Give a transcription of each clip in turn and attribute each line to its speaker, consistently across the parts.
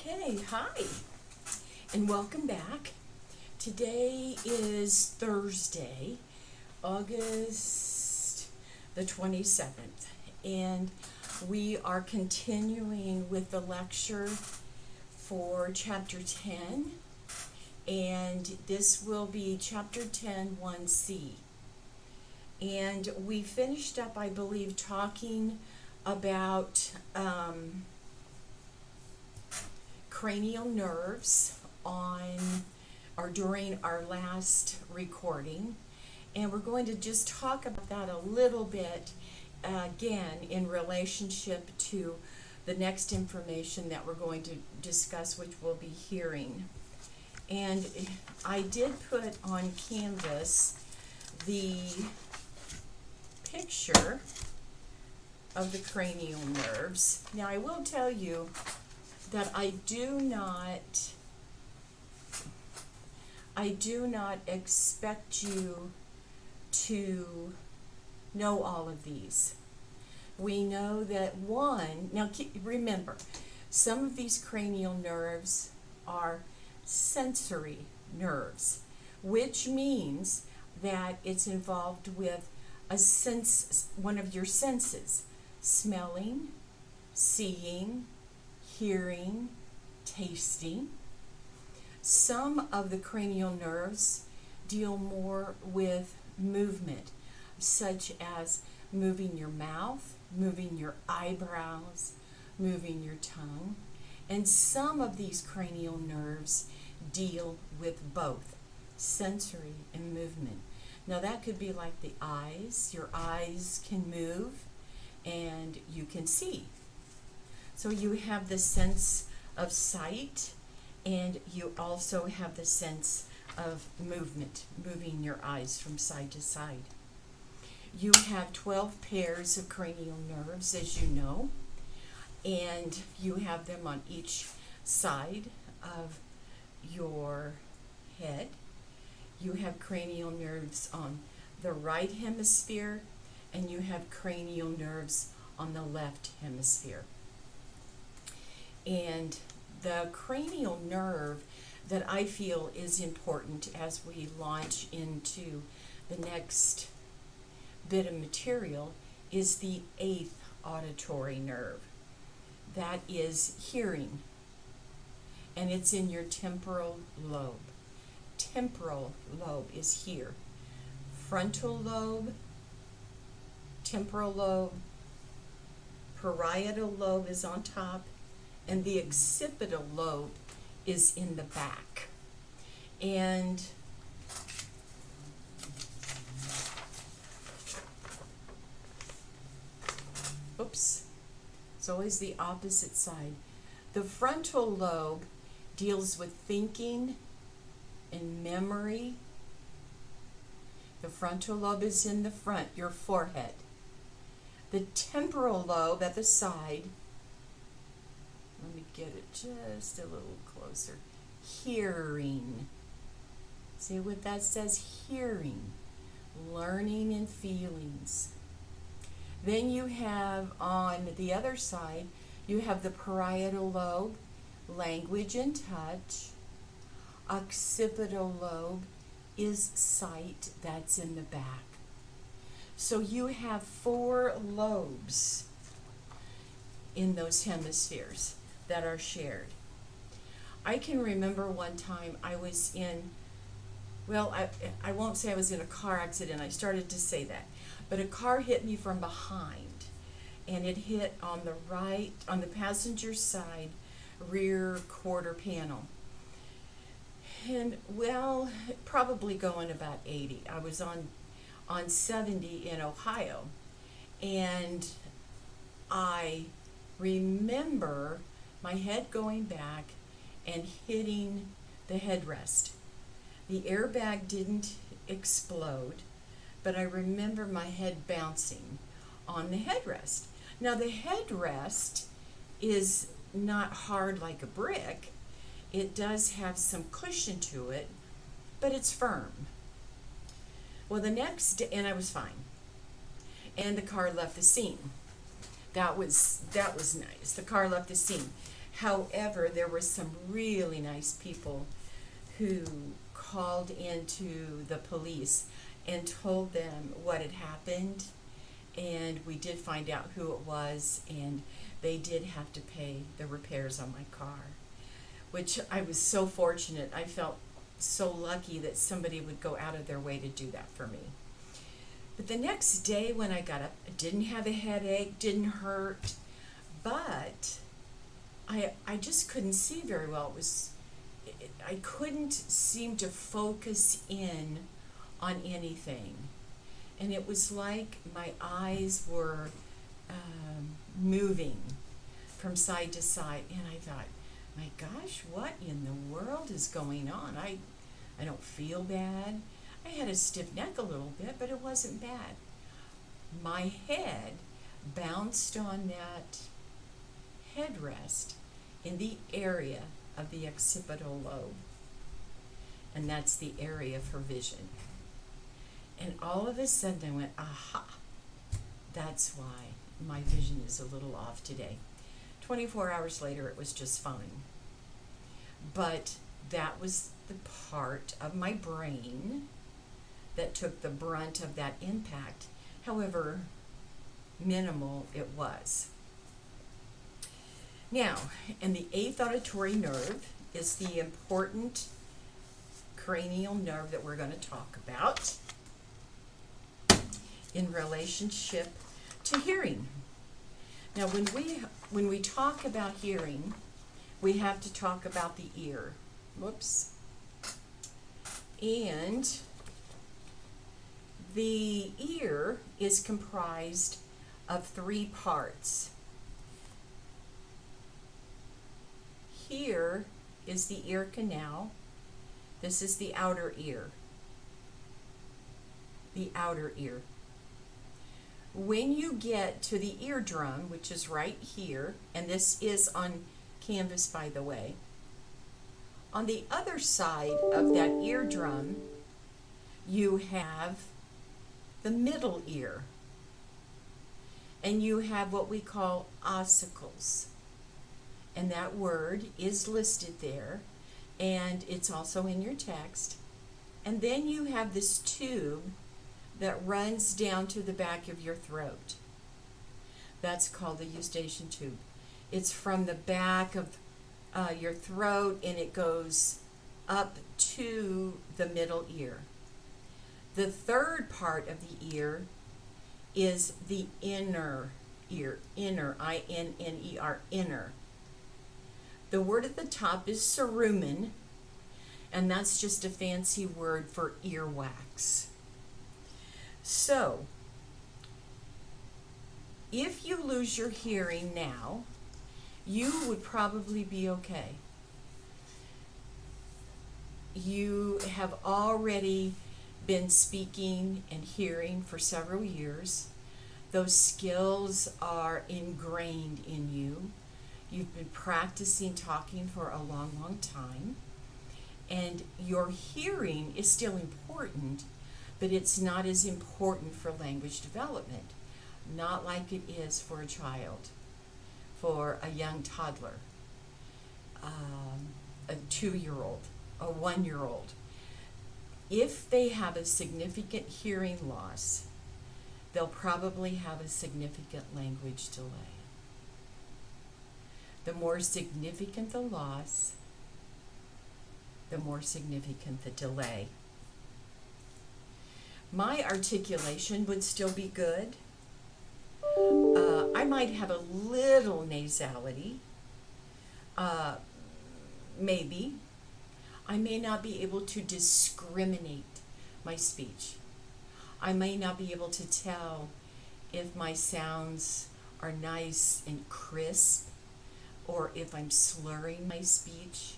Speaker 1: Okay, hi, and welcome back. Today is Thursday, August the 27th, and we are continuing with the lecture for Chapter 10, and this will be Chapter 10, 1C. And we finished up, I believe, talking about cranial nerves on or during our last recording, and we're going to just talk about that a little bit again in relationship to the next information that we're going to discuss, which we'll be hearing. And I did put on Canvas the picture of the cranial nerves. Now I will tell you that I do not expect you to know all of these. We know that remember, some of these cranial nerves are sensory nerves, which means that it's involved with one of your senses: smelling, seeing, hearing, tasting. Some of the cranial nerves deal more with movement, such as moving your mouth, moving your eyebrows, moving your tongue. And some of these cranial nerves deal with both sensory and movement. Now that could be like the eyes. Your eyes can move and you can see. So you have the sense of sight, and you also have the sense of movement, moving your eyes from side to side. You have 12 pairs of cranial nerves, as you know, and you have them on each side of your head. You have cranial nerves on the right hemisphere, and you have cranial nerves on the left hemisphere. And the cranial nerve that I feel is important as we launch into the next bit of material is the 8th auditory nerve. That is hearing, and it's in your temporal lobe. Temporal lobe is here. Frontal lobe, temporal lobe, parietal lobe is on top, and the occipital lobe is in the back. And it's always the opposite side. The frontal lobe deals with thinking and memory. The frontal lobe is in the front, your forehead. The temporal lobe at the side, let me get it just a little closer. Hearing. See what that says? Hearing. Learning and feelings. Then you have on the other side, you have the parietal lobe, language and touch. Occipital lobe is sight, that's in the back. So you have 4 lobes in those hemispheres that are shared. I can remember one time I was in, I won't say I was in a car accident, I started to say that, but a car hit me from behind, and it hit on the right, on the passenger side, rear quarter panel. And probably going about 80. I was on 70 in Ohio, and I remember my head going back and hitting the headrest. The airbag didn't explode, but I remember my head bouncing on the headrest. Now the headrest is not hard like a brick. It does have some cushion to it, but it's firm. Well, the next day, and I was fine. And the car left the scene. That was nice. The car left the scene. However, there were some really nice people who called into the police and told them what had happened, and we did find out who it was, and they did have to pay the repairs on my car, which I was so fortunate. I felt so lucky that somebody would go out of their way to do that for me. But the next day when I got up, I didn't have a headache, didn't hurt, but I just couldn't see very well. I couldn't seem to focus in on anything. And it was like my eyes were moving from side to side. And I thought, my gosh, what in the world is going on? I don't feel bad. I had a stiff neck a little bit, but it wasn't bad. My head bounced on that headrest in the area of the occipital lobe, and that's the area for vision. And all of a sudden I went, aha, that's why my vision is a little off today. 24 hours later, it was just fine. But that was the part of my brain that took the brunt of that impact, however minimal it was. Now, and the eighth auditory nerve is the important cranial nerve that we're going to talk about in relationship to hearing. Now, when we talk about hearing, we have to talk about the ear. Whoops. And the ear is comprised of three parts. Here is the ear canal. This is the outer ear. The outer ear. When you get to the eardrum, which is right here, and this is on canvas, by the way, on the other side of that eardrum, you have the middle ear, and you have what we call ossicles, and that word is listed there, and it's also in your text. And then you have this tube that runs down to the back of your throat. That's called the eustachian tube. It's from the back of your throat, and it goes up to the middle ear. The third part of the ear is the inner ear, inner, I-N-N-E-R, inner. The word at the top is cerumen, and that's just a fancy word for earwax. So, if you lose your hearing now, you would probably be okay. You have already been speaking and hearing for several years. Those skills are ingrained in you. You've been practicing talking for a long, long time. And your hearing is still important, but it's not as important for language development. Not like it is for a child, for a young toddler, a 2-year-old, a 1-year-old. If they have a significant hearing loss, they'll probably have a significant language delay. The more significant the loss, the more significant the delay. My articulation would still be good. I might have a little nasality, maybe. I may not be able to discriminate my speech. I may not be able to tell if my sounds are nice and crisp or if I'm slurring my speech.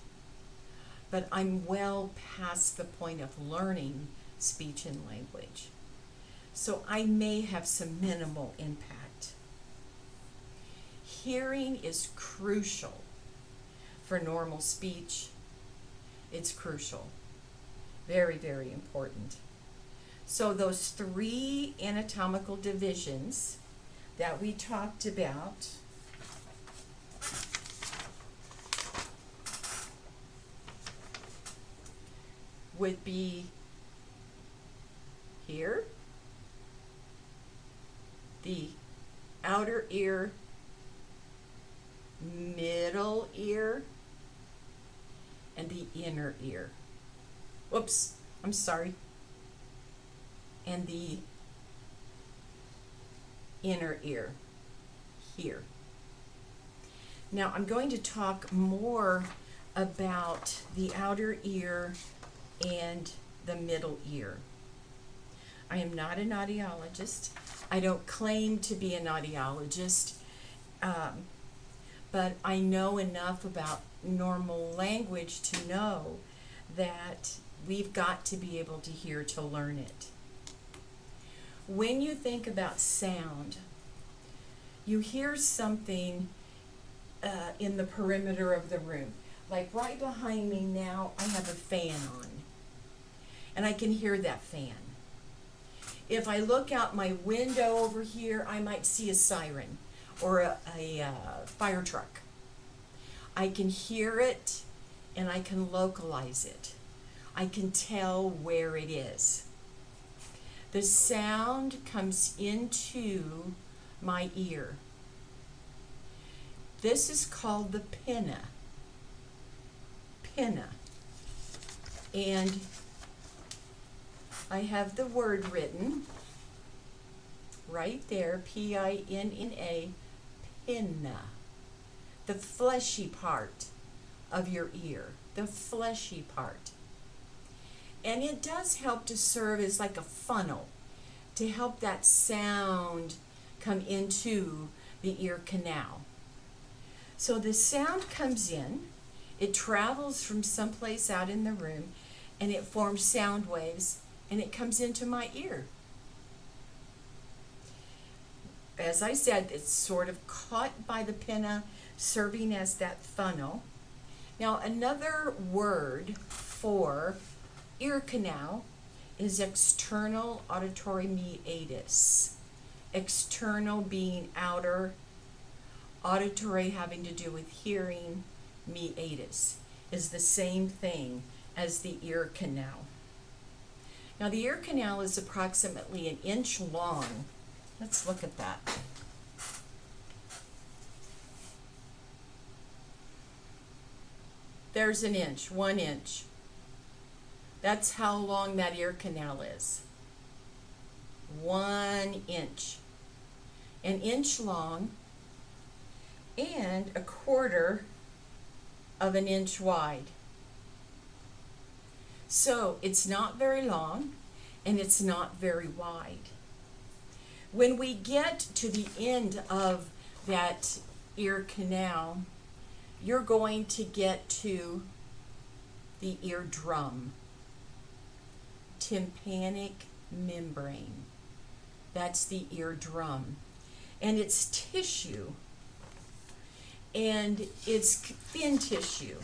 Speaker 1: But I'm well past the point of learning speech and language. So I may have some minimal impact. Hearing is crucial for normal speech. It's crucial. Very, very important. So those 3 anatomical divisions that we talked about would be here, the outer ear, middle ear, and the inner ear. Whoops, I'm sorry. And the inner ear here. Now I'm going to talk more about the outer ear and the middle ear. I am not an audiologist. I don't claim to be an audiologist, but I know enough about normal language to know that we've got to be able to hear to learn it. When you think about sound, you hear something in the perimeter of the room. Like right behind me now, I have a fan on, and I can hear that fan. If I look out my window over here, I might see a siren or a fire truck. I can hear it and I can localize it. I can tell where it is. The sound comes into my ear. This is called the pinna. Pinna. And I have the word written right there, P-I-N-N-A, pinna. The fleshy part of your ear, the fleshy part. And it does help to serve as like a funnel to help that sound come into the ear canal. So the sound comes in, it travels from someplace out in the room, and it forms sound waves, and it comes into my ear. As I said, it's sort of caught by the pinna, serving as that funnel. Now, another word for ear canal is external auditory meatus. External being outer, auditory having to do with hearing, meatus is the same thing as the ear canal. Now the ear canal is approximately 1 inch long. Let's look at that. There's 1 inch, 1 inch. That's how long that ear canal is. 1 inch. 1 inch long and 1/4 of 1 inch wide. So it's not very long and it's not very wide. When we get to the end of that ear canal, you're going to get to the eardrum, tympanic membrane. That's the eardrum. And it's tissue. And it's thin tissue.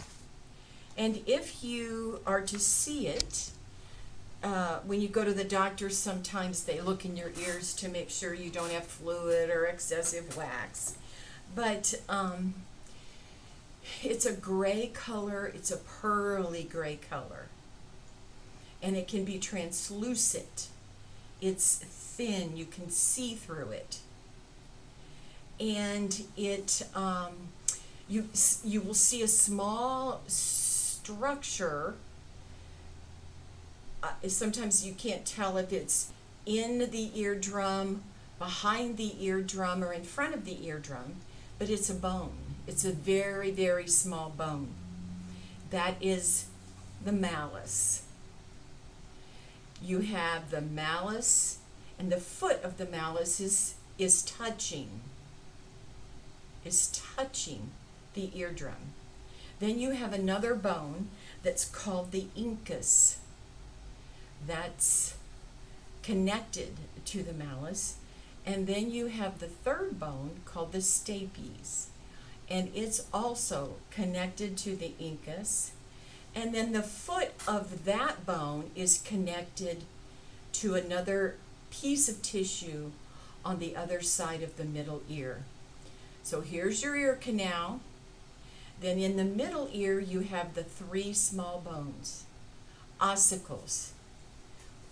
Speaker 1: And if you are to see it, when you go to the doctor, sometimes they look in your ears to make sure you don't have fluid or excessive wax. But it's a gray color, it's a pearly gray color. And it can be translucent. It's thin, you can see through it. And it, you will see a small structure. Sometimes you can't tell if it's in the eardrum, behind the eardrum, or in front of the eardrum, but it's a bone. It's a very, very small bone. That is the malleus. You have the malleus, and the foot of the malleus is touching the eardrum. Then you have another bone that's called the incus. That's connected to the malleus. And then you have the third bone called the stapes. And it's also connected to the incus. And then the foot of that bone is connected to another piece of tissue on the other side of the middle ear. So here's your ear canal. Then in the middle ear you have the 3 small bones. Ossicles.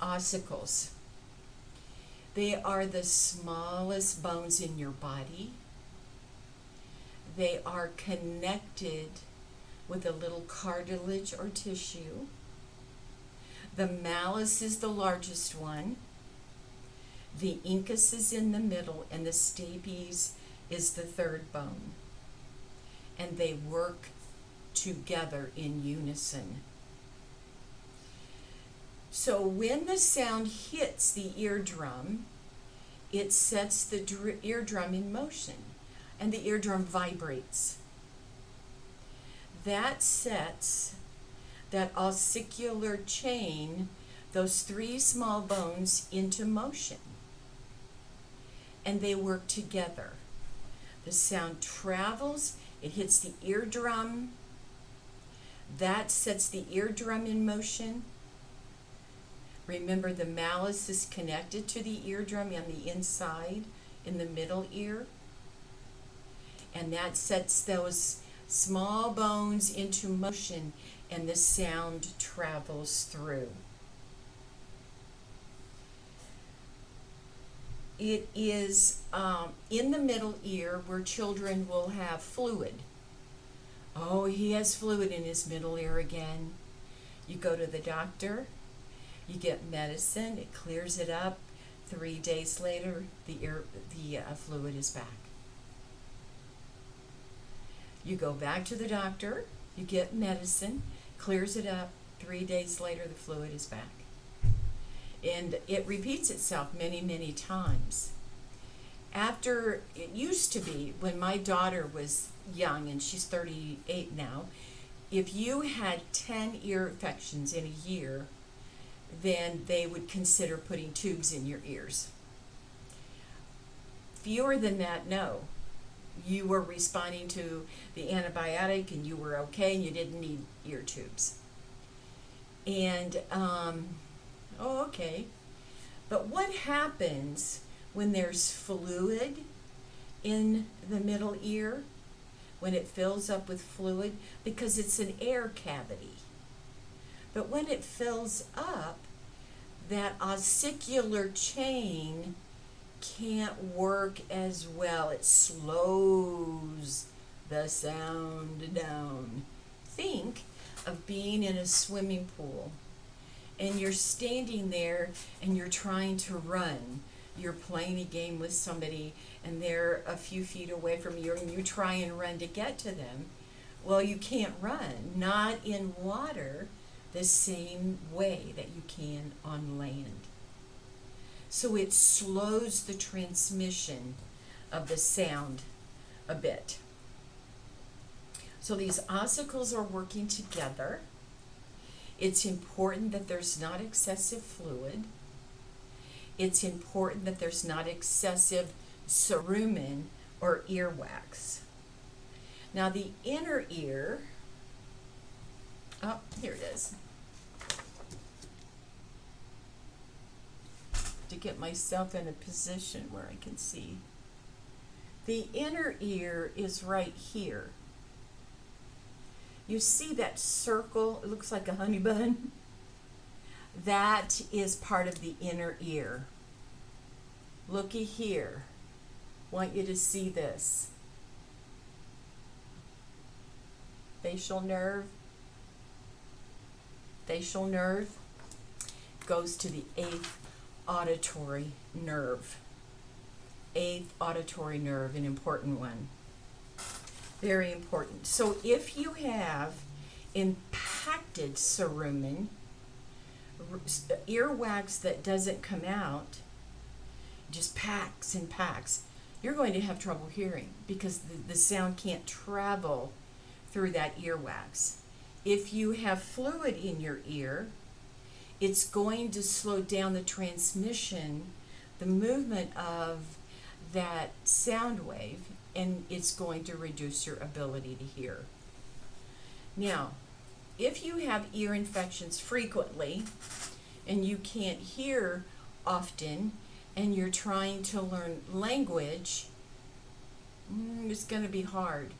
Speaker 1: Ossicles. They are the smallest bones in your body. They are connected with a little cartilage or tissue. The malleus is the largest one. The incus is in the middle, and the stapes is the third bone. And they work together in unison. So when the sound hits the eardrum, it sets the eardrum in motion, and the eardrum vibrates. That sets that ossicular chain, those three small bones, into motion. And they work together. The sound travels, it hits the eardrum. That sets the eardrum in motion. Remember, the malleus is connected to the eardrum on the inside, in the middle ear. And that sets those small bones into motion, and the sound travels through. It is in the middle ear where children will have fluid. Oh, he has fluid in his middle ear again. You go to the doctor, you get medicine, it clears it up. 3 days later, the fluid is back. You go back to the doctor, you get medicine, clears it up. 3 days later, the fluid is back. And it repeats itself many, many times. After, it used to be, when my daughter was young, and she's 38 now, if you had 10 ear infections in a year, then they would consider putting tubes in your ears. Fewer than that, no. You were responding to the antibiotic and you were okay and you didn't need ear tubes. And, okay. But what happens when there's fluid in the middle ear? When it fills up with fluid? Because it's an air cavity. But when it fills up, that ossicular chain can't work as well. It slows the sound down. Think of being in a swimming pool and you're standing there and you're trying to run. You're playing a game with somebody and they're a few feet away from you and you try and run to get to them. Well, you can't run, not in water, the same way that you can on land. So it slows the transmission of the sound a bit. So these ossicles are working together. It's important that there's not excessive fluid. It's important that there's not excessive cerumen or earwax. Now the inner ear, oh, here it is. To get myself in a position where I can see. The inner ear is right here. You see that circle? It looks like a honey bun. That is part of the inner ear. Looky here. Want you to see this. Facial nerve. Facial nerve goes to the 8th auditory nerve. 8th auditory nerve, an important one. Very important. So if you have impacted cerumen, earwax that doesn't come out, just packs and packs, you're going to have trouble hearing because the sound can't travel through that earwax. If you have fluid in your ear, it's going to slow down the transmission, the movement of that sound wave, and it's going to reduce your ability to hear. Now, if you have ear infections frequently and you can't hear often and you're trying to learn language, it's going to be hard.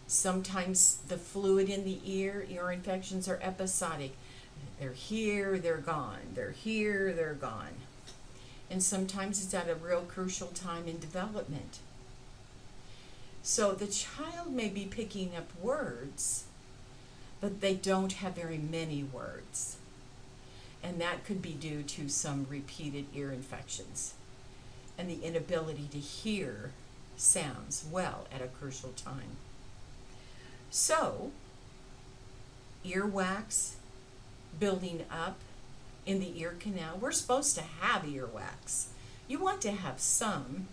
Speaker 1: Sometimes the fluid in the ear infections are episodic. They're here, they're gone. They're here, they're gone. And sometimes it's at a real crucial time in development. So the child may be picking up words, but they don't have very many words. And that could be due to some repeated ear infections and the inability to hear sounds well at a crucial time. So, earwax building up in the ear canal. We're supposed to have earwax. You want to have some.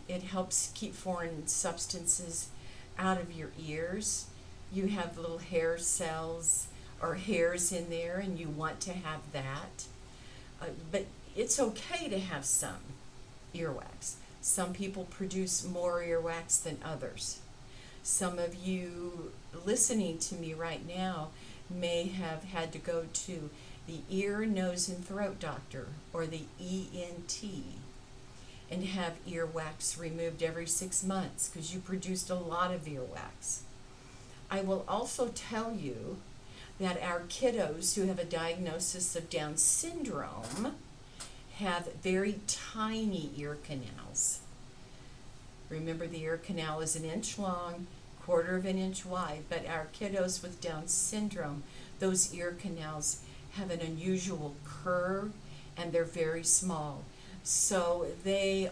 Speaker 1: It helps keep foreign substances out of your ears. You have little hair cells or hairs in there, and you want to have that. But it's okay to have some earwax. Some people produce more earwax than others. Some of you listening to me right now may have had to go to the ear, nose, and throat doctor or the ENT and have earwax removed every 6 months because you produced a lot of earwax. I will also tell you that our kiddos who have a diagnosis of Down syndrome have very tiny ear canals. Remember, the ear canal is 1 inch long, 1/4 of an inch wide, but our kiddos with Down syndrome, those ear canals have an unusual curve and they're very small. So it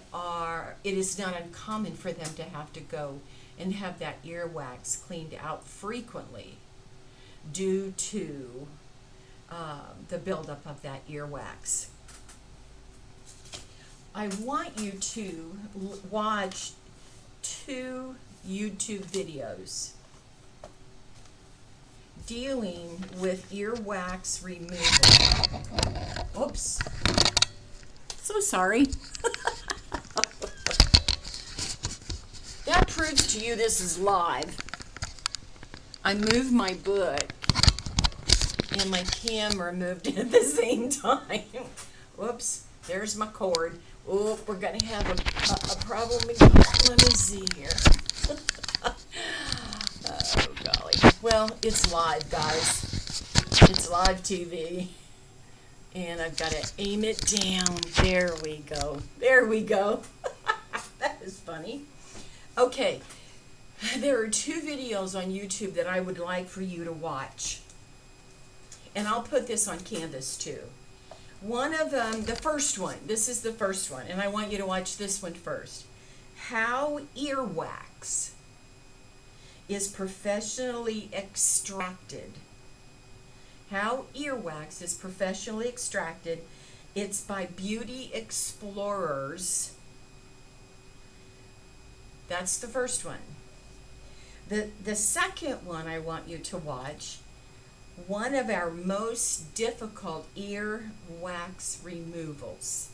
Speaker 1: is not uncommon for them to have to go and have that earwax cleaned out frequently due to the buildup of that earwax. I want you to watch 2 YouTube videos dealing with earwax removal. Oops. So sorry. That proves to you this is live. I moved my book and my camera moved at the same time. Whoops, there's my cord. Oh, we're going to have a problem again. Let me see here. Oh, golly. Well, it's live, guys. It's live TV. And I've got to aim it down. There we go. There we go. That is funny. Okay. There are 2 videos on YouTube that I would like for you to watch. And I'll put this on Canvas too. One of them, the first one, this is the first one, and I want you to watch this one first. How earwax is professionally extracted. How earwax is professionally extracted. It's by Beauty Explorers. That's the first one. The second one I want you to watch, one of our most difficult earwax removals,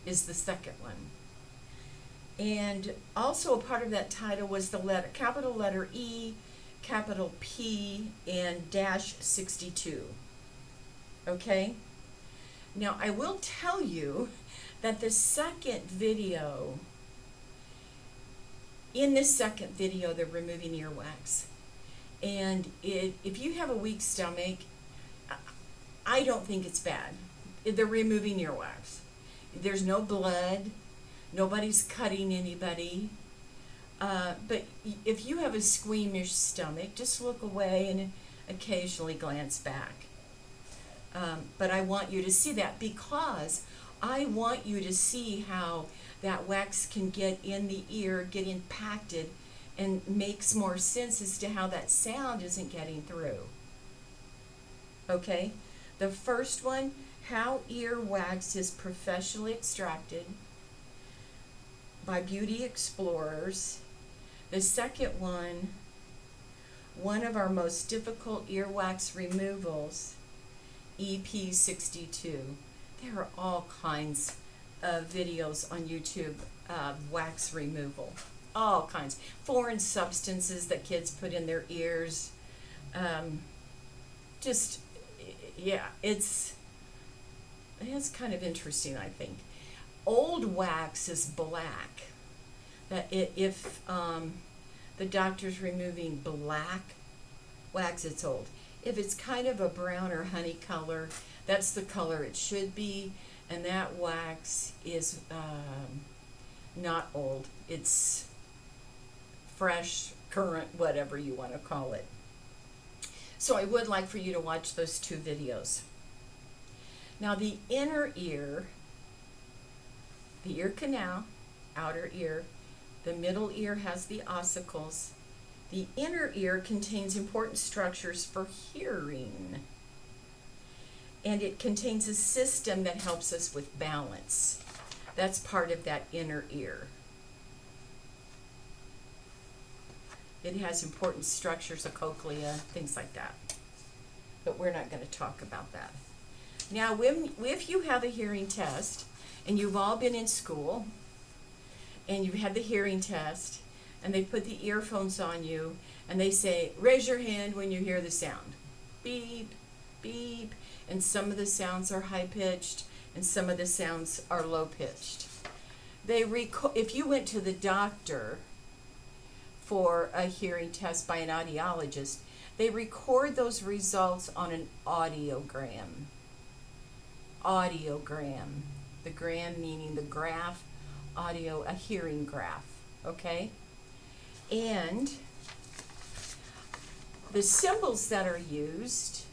Speaker 1: is the second one. And also a part of that title was the capital letter E, capital P, and -62. Okay? Now, I will tell you that the second video, in this second video, they're removing earwax. And if you have a weak stomach, I don't think it's bad. They're removing earwax. There's no blood. Nobody's cutting anybody. But if you have a squeamish stomach, just look away and occasionally glance back. But I want you to see that because I want you to see how that wax can get in the ear, get impacted, and makes more sense as to how that sound isn't getting through. Okay? The first one, how earwax is professionally extracted by Beauty Explorers. The second one of our most difficult earwax removals, EP62. There are all kinds of videos on YouTube of wax removal. All kinds. Foreign substances that kids put in their ears. It's kind of interesting, I think. Old wax is black. That if the doctor's removing black wax, it's old. If it's kind of a brown or honey color, that's the color it should be, and that wax is not old. It's fresh, current, whatever you want to call it. So I would like for you to watch those 2 videos. Now the inner ear, the ear canal, outer ear, the middle ear has the ossicles. The inner ear contains important structures for hearing. And it contains a system that helps us with balance. That's part of that inner ear. It has important structures, a cochlea, things like that. But we're not going to talk about that. Now, if you have a hearing test, and you've all been in school, and you've had the hearing test, and they put the earphones on you, and they say, raise your hand when you hear the sound. Beep, beep. And some of the sounds are high-pitched, and some of the sounds are low-pitched. If you went to the doctor for a hearing test by an audiologist, they record those results on an audiogram. Audiogram. The gram meaning the graph, audio, a hearing graph, okay? And the symbols that are used,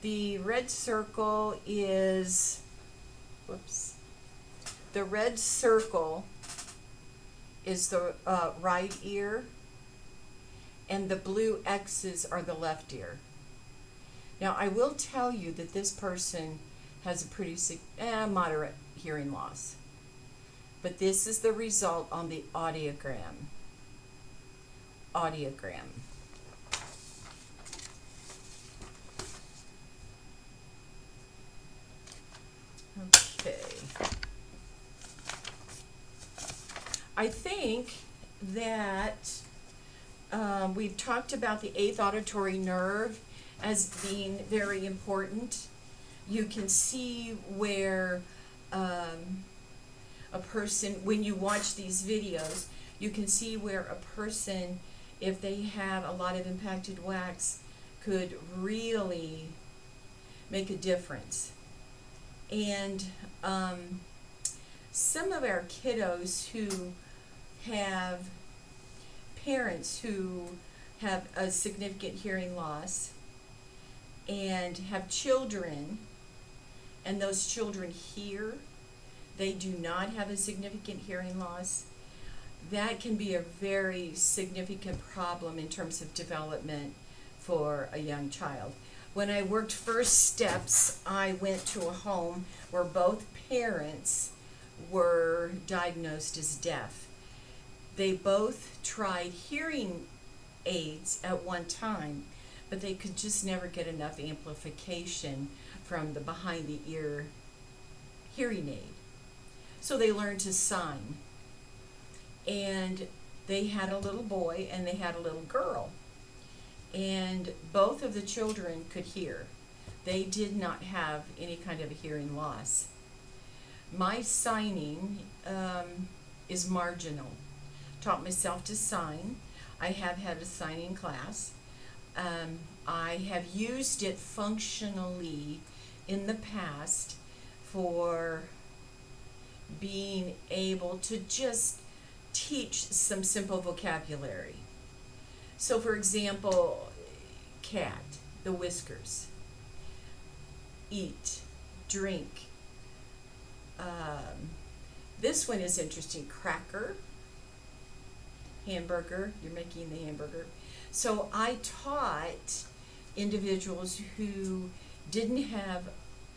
Speaker 1: the red circle is, the red circle is the right ear, and the blue X's are the left ear. Now, I will tell you that this person has a pretty moderate hearing loss. But this is the result on the audiogram. Audiogram. Okay. I think that we've talked about the 8th auditory nerve as being very important. You can see where a person, when you watch these videos, you can see where a person, if they have a lot of impacted wax, could really make a difference. And some of our kiddos who have parents who have a significant hearing loss and have children, and those children hear, they do not have a significant hearing loss, that can be a very significant problem in terms of development for a young child. When I worked First Steps, I went to a home where both parents were diagnosed as deaf. They both tried hearing aids at one time, but they could just never get enough amplification from the behind the ear hearing aid. So they learned to sign. And they had a little boy and they had a little girl. And both of the children could hear. They did not have any kind of a hearing loss. My signing is marginal. Taught myself to sign. I have had a signing class. I have used it functionally in the past for being able to just teach some simple vocabulary. So for example, cat, the whiskers, eat, drink. This one is interesting, cracker, hamburger, you're making the hamburger. So I taught individuals who didn't have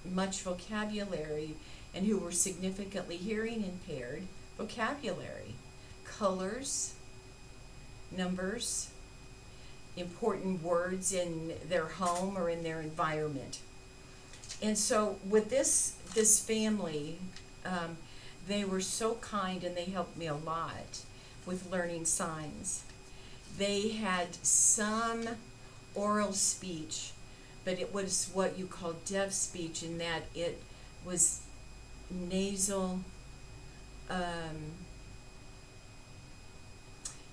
Speaker 1: much vocabulary and who were significantly hearing impaired vocabulary, colors, numbers, important words in their home or in their environment. And so with this family, they were so kind and they helped me a lot with learning signs. They had some oral speech, but it was what you call deaf speech in that it was nasal,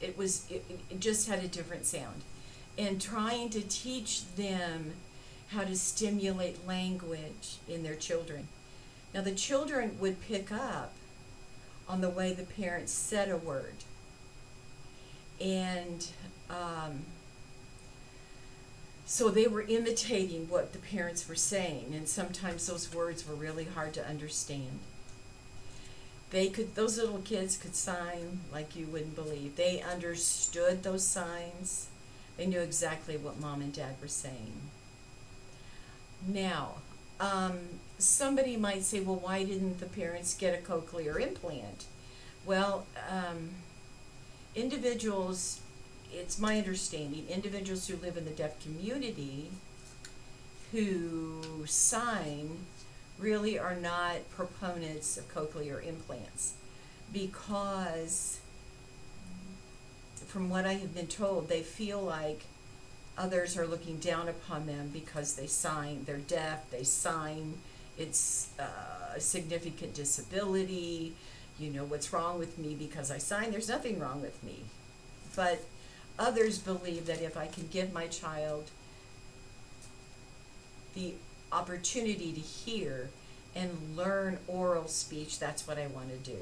Speaker 1: it just had a different sound. and trying to teach them how to stimulate language in their children. Now, the children would pick up on the way the parents said a word. And so they were imitating what the parents were saying, and sometimes those words were really hard to understand. Those little kids could sign like you wouldn't believe. They understood those signs. They knew exactly what mom and dad were saying. Now, somebody might say, well, why didn't the parents get a cochlear implant? Well, individuals, it's my understanding, individuals who live in the deaf community who sign really are not proponents of cochlear implants, because from what I have been told, they feel like others are looking down upon them because they sign, they're deaf, they sign, it's a significant disability, you know, what's wrong with me because I sign? There's nothing wrong with me. But others believe that if I can give my child the opportunity to hear and learn oral speech, that's what I want to do.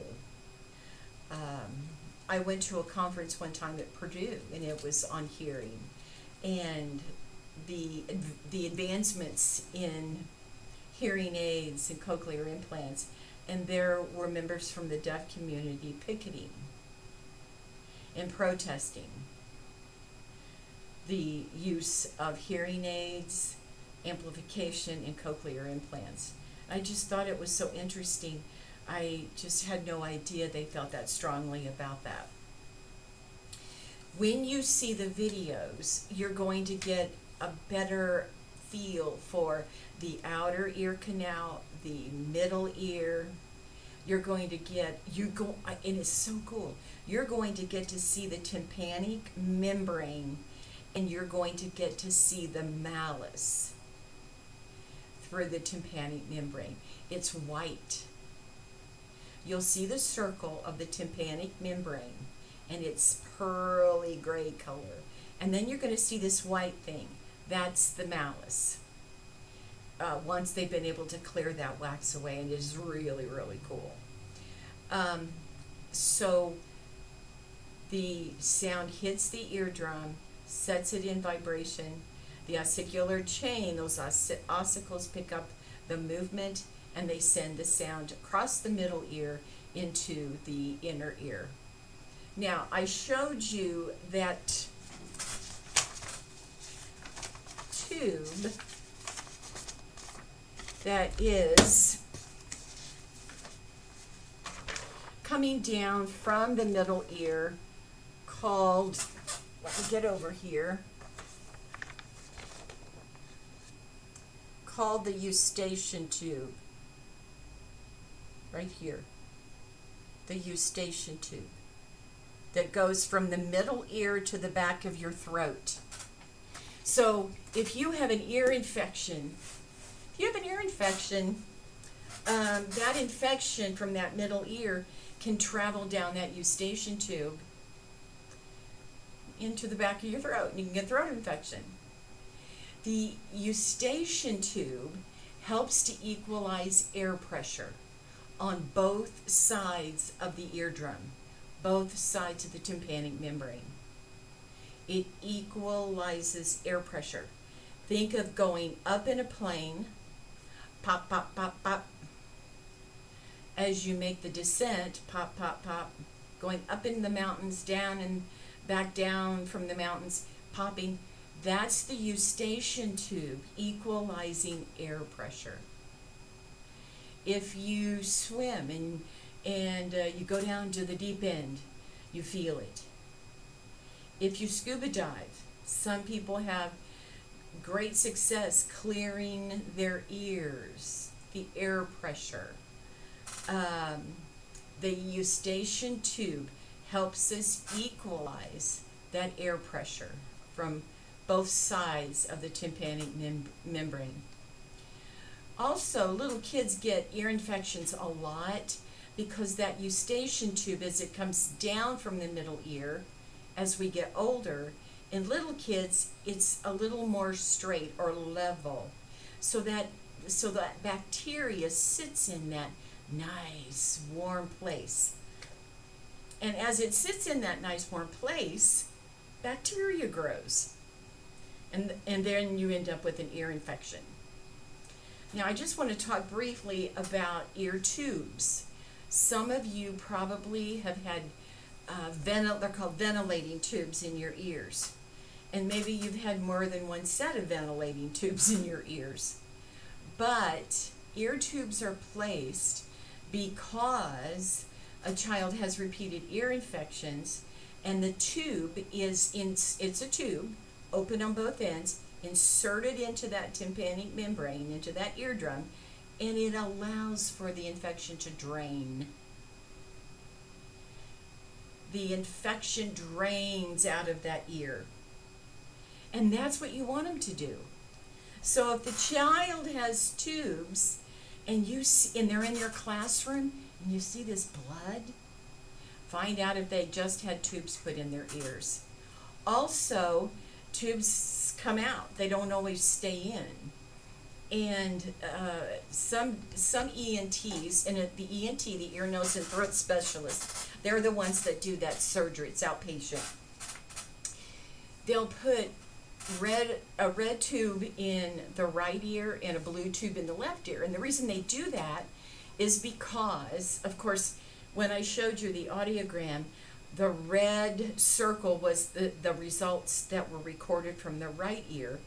Speaker 1: I went to a conference one time at Purdue, and it was on hearing, and the advancements in hearing aids and cochlear implants, and there were members from the deaf community picketing and protesting the use of hearing aids, amplification, and cochlear implants. I just thought it was so interesting. I just had no idea they felt that strongly about that. When you see the videos, you're going to get a better feel for the outer ear canal, the middle ear. You're going to get, and it's so cool, you're going to get to see the tympanic membrane, and you're going to get to see the malleus through the tympanic membrane. It's white. You'll see the circle of the tympanic membrane, and it's pearly gray color. And then you're going to see this white thing. That's the malleus. Once they've been able to clear that wax away, and it is really, really cool. So the sound hits the eardrum, sets it in vibration. The ossicular chain, those ossicles pick up the movement, and they send the sound across the middle ear into the inner ear. Now, I showed you that tube that is coming down from the middle ear called, let me get over here, called the eustachian tube. Right here. The eustachian tube that goes from the middle ear to the back of your throat. So if you have an ear infection, that infection from that middle ear can travel down that eustachian tube into the back of your throat, and you can get throat infection. The eustachian tube helps to equalize air pressure on both sides of the eardrum, both sides of the tympanic membrane. It equalizes air pressure. Think of going up in a plane, pop, pop, pop, pop. As you make the descent, pop, pop, pop. Going up in the mountains, down and back down from the mountains, popping. That's the eustachian tube equalizing air pressure. If you swim and you go down to the deep end, you feel it. If you scuba dive, some people have great success clearing their ears, the air pressure. The eustachian tube helps us equalize that air pressure from both sides of the tympanic membrane. Also, little kids get ear infections a lot because that eustachian tube, as it comes down from the middle ear, as we get older, In little kids, it's a little more straight or level, so that bacteria sits in that nice warm place. And as it sits in that nice warm place, bacteria grows. And then you end up with an ear infection. Now, I just want to talk briefly about ear tubes. Some of you probably have had they're called ventilating tubes in your ears. And maybe you've had more than one set of ventilating tubes in your ears. But ear tubes are placed because a child has repeated ear infections, and the tube it's a tube, open on both ends, inserted into that tympanic membrane, into that eardrum, and it allows for the infection to drain. The infection drains out of that ear. And that's what you want them to do. So if the child has tubes and they're in your classroom and you see this blood, find out if they just had tubes put in their ears. Also, tubes come out. They don't always stay in. And some ENTs, and the ENT, the ear, nose, and throat specialist, they're the ones that do that surgery. It's outpatient. They'll put a red tube in the right ear and a blue tube in the left ear. And the reason they do that is because, of course, when I showed you the audiogram, the red circle was the results that were recorded from the right ear.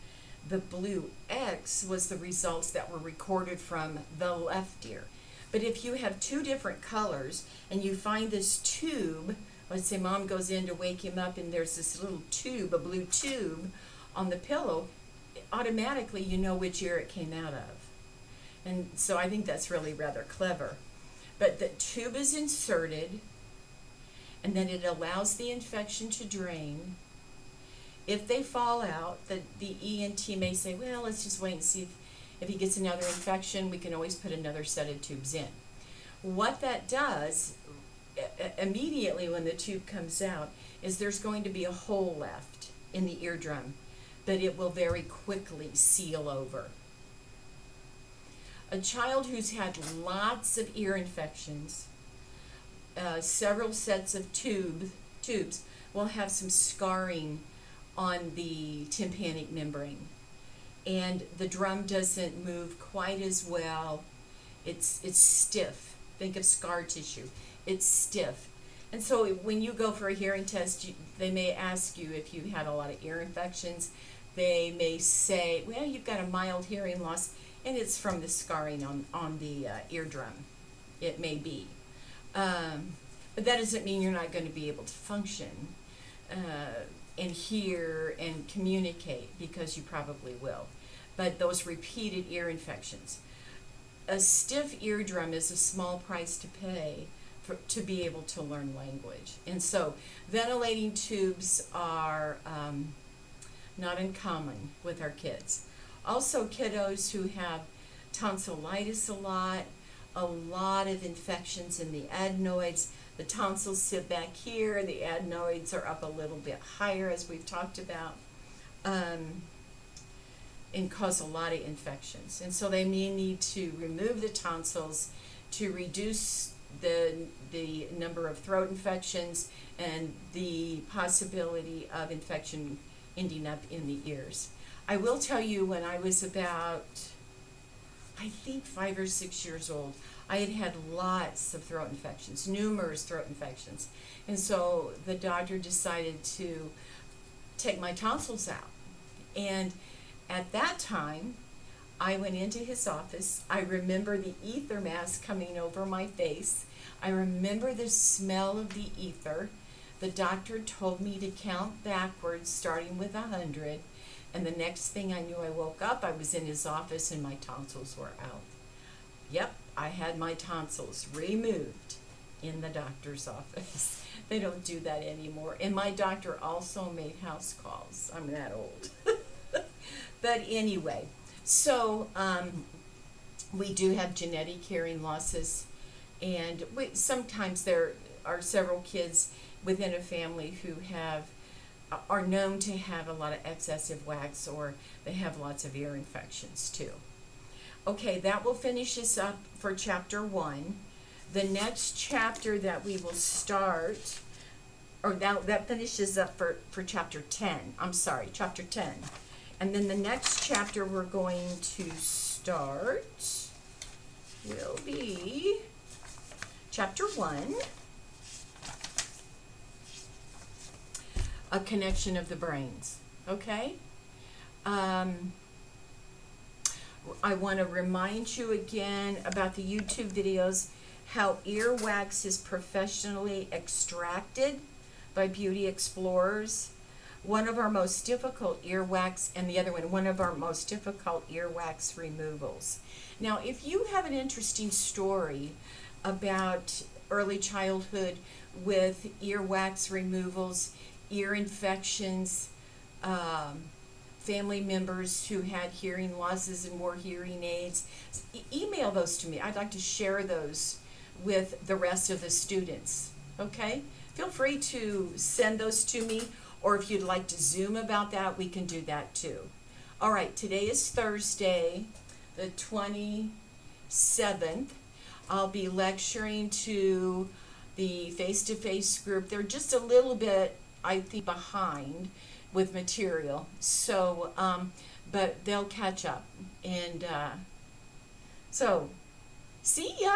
Speaker 1: The blue X was the results that were recorded from the left ear. But if you have two different colors and you find this tube, let's say mom goes in to wake him up and there's this little tube, a blue tube on the pillow, automatically you know which ear it came out of. And so I think that's really rather clever. But the tube is inserted, and then it allows the infection to drain. If they fall out, the ENT may say, well, let's just wait and see if he gets another infection. We can always put another set of tubes in. What that does, immediately when the tube comes out, is there's going to be a hole left in the eardrum, but it will very quickly seal over. A child who's had lots of ear infections, several sets of tubes, will have some scarring on the tympanic membrane. And the drum doesn't move quite as well. It's stiff. Think of scar tissue. It's stiff. And so when you go for a hearing test, they may ask you if you had a lot of ear infections. They may say, well, you've got a mild hearing loss, and it's from the scarring on the eardrum. It may be. But that doesn't mean you're not going to be able to function and hear and communicate, because you probably will. But those repeated ear infections. A stiff eardrum is a small price to pay to be able to learn language. And so ventilating tubes are not uncommon with our kids. Also, kiddos who have tonsillitis a lot of infections in the adenoids. The tonsils sit back here, the adenoids are up a little bit higher, as we've talked about, and cause a lot of infections. And so they may need to remove the tonsils to reduce the number of throat infections and the possibility of infection ending up in the ears. I will tell you, when I was about, I think 5 or 6 years old, I had lots of throat infections, numerous throat infections. And so the doctor decided to take my tonsils out. And at that time, I went into his office. I remember the ether mask coming over my face. I remember the smell of the ether. The doctor told me to count backwards, starting with 100. And the next thing I knew, I woke up, I was in his office, and my tonsils were out. Yep, I had my tonsils removed in the doctor's office. They don't do that anymore. And my doctor also made house calls. I'm that old. But anyway, so we do have genetic hearing losses. And sometimes there are several kids within a family who have are known to have a lot of excessive wax, or they have lots of ear infections too. Okay, that will finish us up for chapter 1. The next chapter that we will start, or that finishes up for chapter 10. I'm sorry, chapter 10. And then the next chapter we're going to start will be chapter 1, a connection of the brains. Okay? I want to remind you again about the YouTube videos, how earwax is professionally extracted by beauty explorers. One of our most difficult earwax, and the other one of our most difficult earwax removals. Now, if you have an interesting story about early childhood with earwax removals, ear infections, family members who had hearing losses and wore hearing aids, email those to me. I'd like to share those with the rest of the students. Okay? Feel free to send those to me, or if you'd like to Zoom about that, we can do that too. All right, today is Thursday, the 27th. I'll be lecturing to the face-to-face group. They're just a little bit, I think, behind with material, so but they'll catch up. And so see ya.